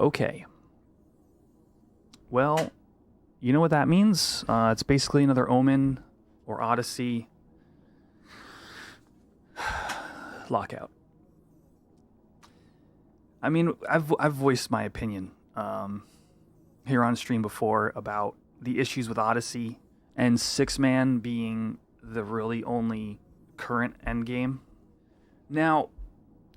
Okay. Well, you know what that means? It's basically another Omen or Odyssey lockout. I mean, I've voiced my opinion here on stream before about the issues with Odyssey and Six Man being the really only current endgame. Now,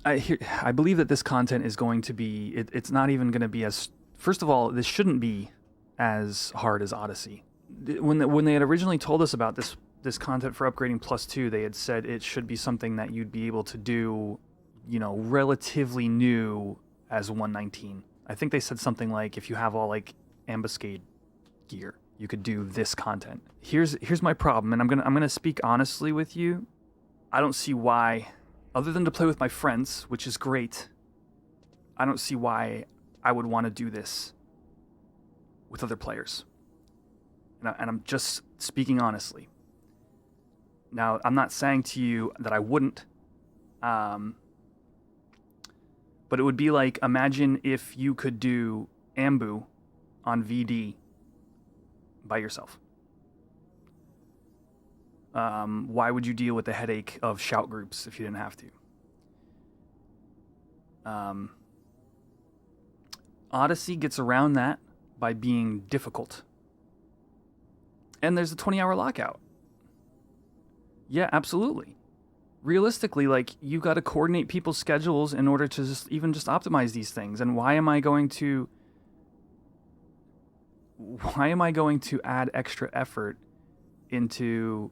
I believe that this content is going to be. It's not even going to be as. First of all, this shouldn't be as hard as Odyssey. When they had originally told us about this content for upgrading +2, they had said it should be something that you'd be able to do, relatively new as 119. I think they said something like if you have all like ambuscade gear, you could do this content. Here's my problem, and I'm gonna speak honestly with you. I don't see why, other than to play with my friends, which is great. I don't see why I would want to do this with other players. And I'm just speaking honestly. Now, I'm not saying to you that I wouldn't, but it would be like, imagine if you could do Ambu on VD by yourself. Why would you deal with the headache of shout groups if you didn't have to? Odyssey gets around that by being difficult. And there's a 20-hour lockout. Yeah, absolutely. Realistically, like, you got to coordinate people's schedules in order to just optimize these things. And why am I going to add extra effort into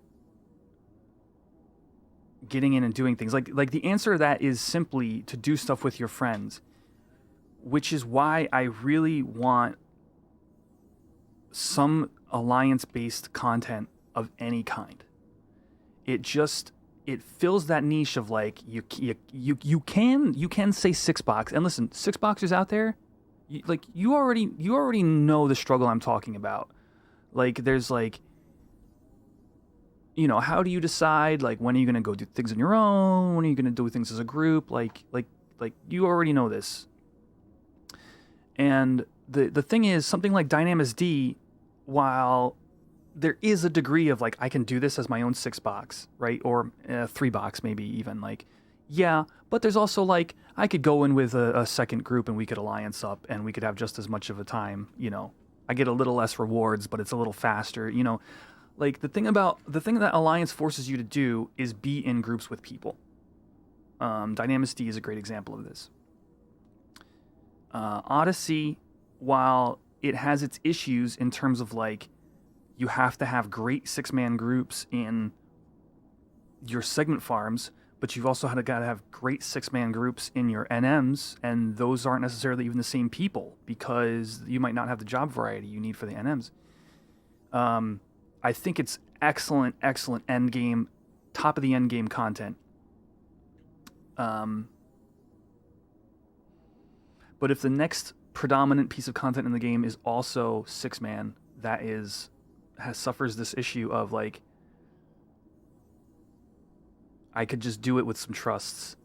getting in and doing things? Like the answer to that is simply to do stuff with your friends, which is why I really want some alliance-based content of any kind. It fills that niche of like you can say six box, and listen, six boxers out there, you already know the struggle I'm talking about. Like, there's like, how do you decide, like, when are you gonna go do things on your own? When are you gonna do things as a group? Like you already know this. And the thing is, something like Dyna-D, while there is a degree of like, I can do this as my own six box, right? Or 3 box, maybe even, like, yeah, but there's also like, I could go in with a second group and we could alliance up and we could have just as much of a time, I get a little less rewards, but it's a little faster, like the thing that alliance forces you to do is be in groups with people. Dyna-D is a great example of this. Odyssey, while it has its issues in terms of like, you have to have great 6-man groups in your segment farms, but you've also got to have great 6-man groups in your NMs, and those aren't necessarily even the same people because you might not have the job variety you need for the NMs. I think it's excellent endgame, top of the endgame content. But if the next predominant piece of content in the game is also 6-man, that suffers this issue of like, I could just do it with some trusts.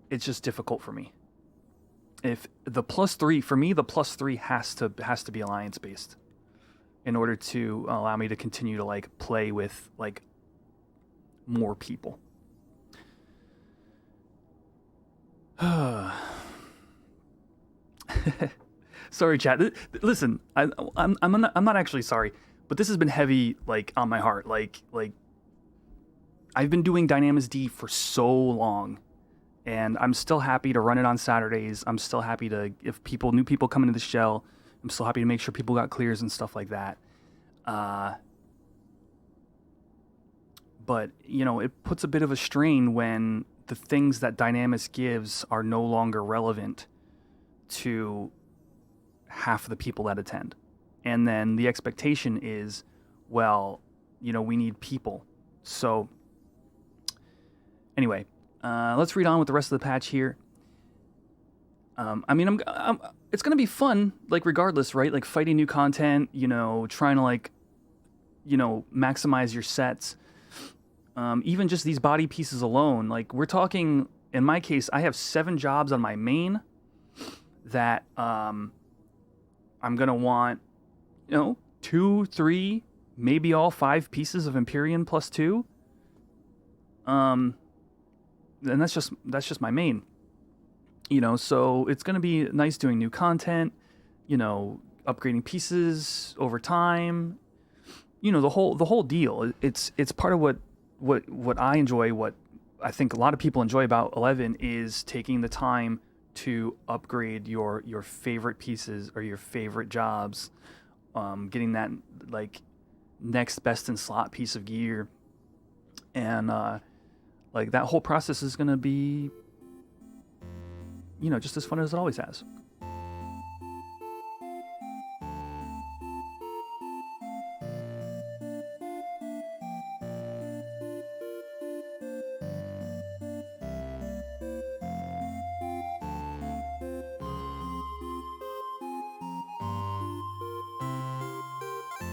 It's just difficult for me. If the +3, for me, the +3 has to be alliance based in order to allow me to continue to like play with like more people. Sorry, chat. Listen, I'm not actually sorry, but this has been heavy, like, on my heart. Like I've been doing Dyna-D for so long, and I'm still happy to run it on Saturdays. I'm still happy to, if new people come into the shell, I'm still happy to make sure people got clears and stuff like that. But it puts a bit of a strain when the things that Dynamis gives are no longer relevant to half of the people that attend. And then the expectation is, well, we need people. So anyway, let's read on with the rest of the patch here. It's going to be fun, like, regardless, right? Like, fighting new content, trying to, like, maximize your sets. Even just these body pieces alone, like, we're talking, in my case, I have 7 jobs on my main, that I'm gonna want, 2, 3, maybe all 5 pieces of Empyrean plus 2. And that's just my main. So it's gonna be nice doing new content, upgrading pieces over time. The whole deal. It's part of what I enjoy. What I think a lot of people enjoy about 11 is taking the time to upgrade your favorite pieces or your favorite jobs, getting that like next best in slot piece of gear, and like that whole process is gonna be just as fun as it always has.